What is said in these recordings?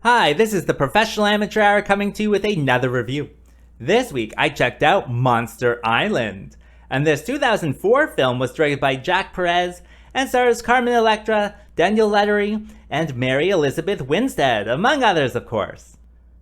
Hi, this is the Professional Amateur Hour coming to you with another review. This week I checked out Monster Island, and this 2004 film was directed by Jack Perez and stars Carmen Electra, Daniel Lettery, and Mary Elizabeth Winstead, among others of course.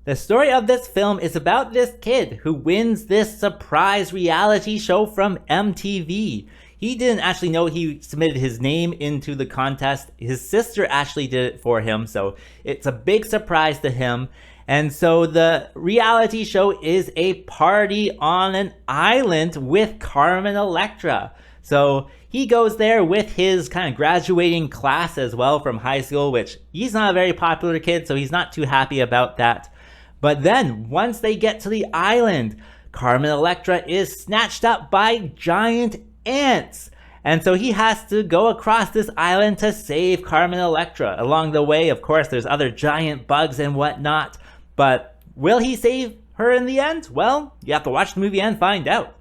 The story of this film is about this kid who wins this surprise reality show from MTV. He didn't actually know he submitted his name into the contest. His sister actually did it for him, so it's a big surprise to him. And so the reality show is a party on an island with Carmen Electra. So he goes there with his kind of graduating class as well from high school, which he's not a very popular kid, so he's not too happy about that. But then once they get to the island, Carmen Electra is snatched up by giant ants. And so he has to go across this island to save Carmen Electra. Along the way, of course, there's other giant bugs and whatnot. But will he save her in the end? Well, you have to watch the movie and find out.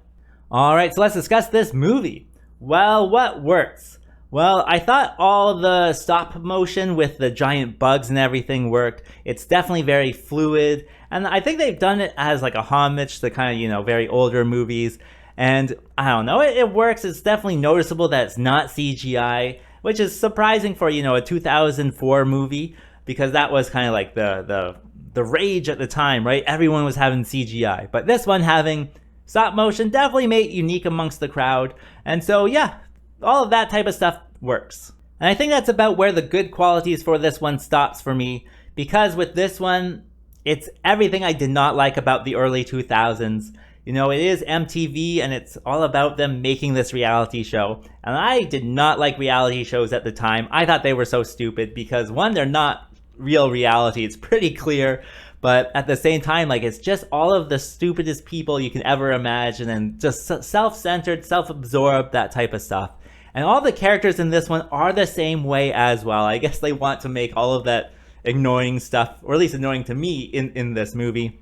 Alright, so let's discuss this movie. Well, what works? Well, I thought all the stop motion with the giant bugs and everything worked. It's definitely very fluid. And I think they've done it as like a homage to kind of, very older movies. And I don't know, it works. It's definitely noticeable that it's not CGI, which is surprising for, a 2004 movie, because that was kind of like the rage at the time, right? Everyone was having CGI. But this one having stop motion definitely made it unique amongst the crowd. And so, yeah, all of that type of stuff works. And I think that's about where the good qualities for this one stops for me, because with this one, it's everything I did not like about the early 2000s. It is MTV, and it's all about them making this reality show. And I did not like reality shows at the time. I thought they were so stupid because, one, they're not real reality. It's pretty clear. But at the same time, it's just all of the stupidest people you can ever imagine, and just self-centered, self-absorbed, that type of stuff. And all the characters in this one are the same way as well. I guess they want to make all of that annoying stuff, or at least annoying to me, in this movie.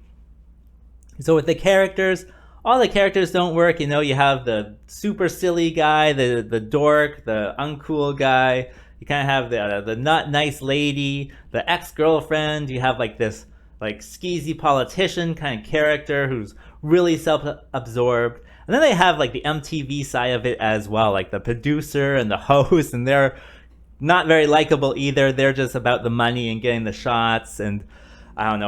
So with the characters, all the characters don't work. You have the super silly guy, the dork, the uncool guy. You kind of have the not nice lady, the ex-girlfriend. You have this skeezy politician kind of character who's really self-absorbed. And then they have the MTV side of it as well, the producer and the host, and they're not very likable either. They're just about the money and getting the shots and,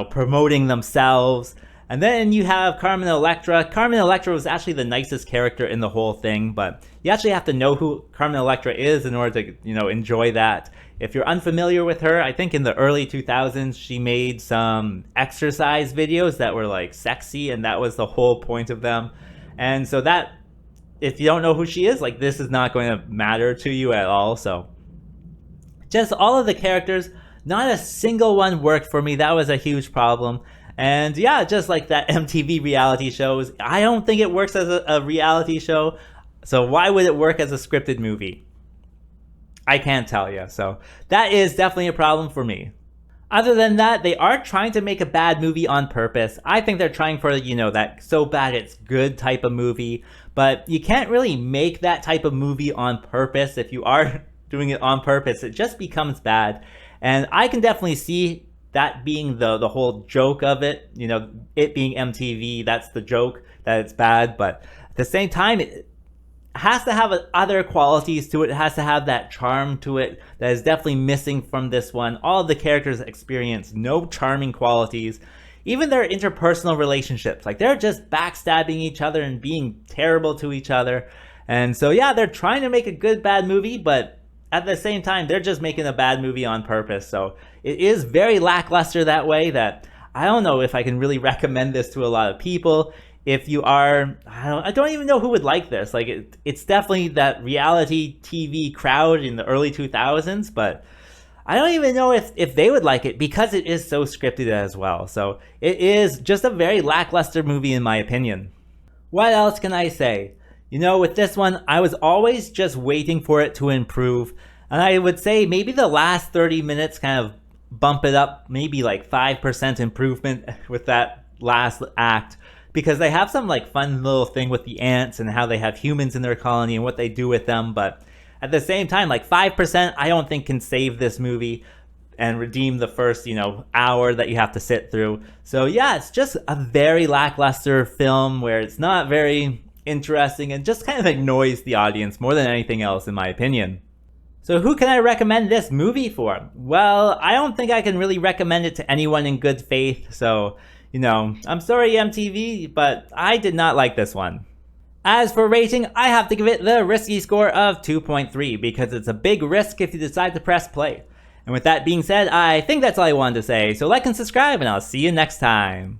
promoting themselves. And then you have Carmen Electra. Carmen Electra was actually the nicest character in the whole thing, but you actually have to know who Carmen Electra is in order to, enjoy that. If you're unfamiliar with her, I think in the early 2000s, she made some exercise videos that were sexy, and that was the whole point of them. And so that, if you don't know who she is, this is not going to matter to you at all. So just all of the characters, not a single one worked for me. That was a huge problem. And yeah, just like that MTV reality shows, I don't think it works as a reality show. So why would it work as a scripted movie? I can't tell you. So that is definitely a problem for me. Other than that, they are trying to make a bad movie on purpose. I think they're trying for, that so bad it's good type of movie. But you can't really make that type of movie on purpose. If you are doing it on purpose, it just becomes bad. And I can definitely see that being the whole joke of it, it being MTV, that's the joke, that it's bad. But at the same time, it has to have other qualities to it. It has to have that charm to it that is definitely missing from this one. All of the characters experience no charming qualities. Even their interpersonal relationships, they're just backstabbing each other and being terrible to each other. And so yeah, they're trying to make a good bad movie, but at the same time, they're just making a bad movie on purpose. So it is very lackluster that way, that I don't know if I can really recommend this to a lot of people. If you are, I don't even know who would like this. It's definitely that reality TV crowd in the early 2000s, but I don't even know if they would like it, because it is so scripted as well. So it is just a very lackluster movie in my opinion. What else can I say? With this one, I was always just waiting for it to improve. And I would say maybe the last 30 minutes kind of bump it up, maybe 5% improvement with that last act. Because they have some fun little thing with the ants and how they have humans in their colony and what they do with them. But at the same time, 5% I don't think can save this movie. and redeem the first, hour that you have to sit through. So yeah, it's just a very lackluster film where it's not very interesting and just kind of annoys the audience more than anything else, in my opinion. So who can I recommend this movie for? Well, I don't think I can really recommend it to anyone in good faith, so, I'm sorry MTV, but I did not like this one. As for rating, I have to give it the risky score of 2.3 because it's a big risk if you decide to press play. And with that being said, I think that's all I wanted to say, so like and subscribe and I'll see you next time.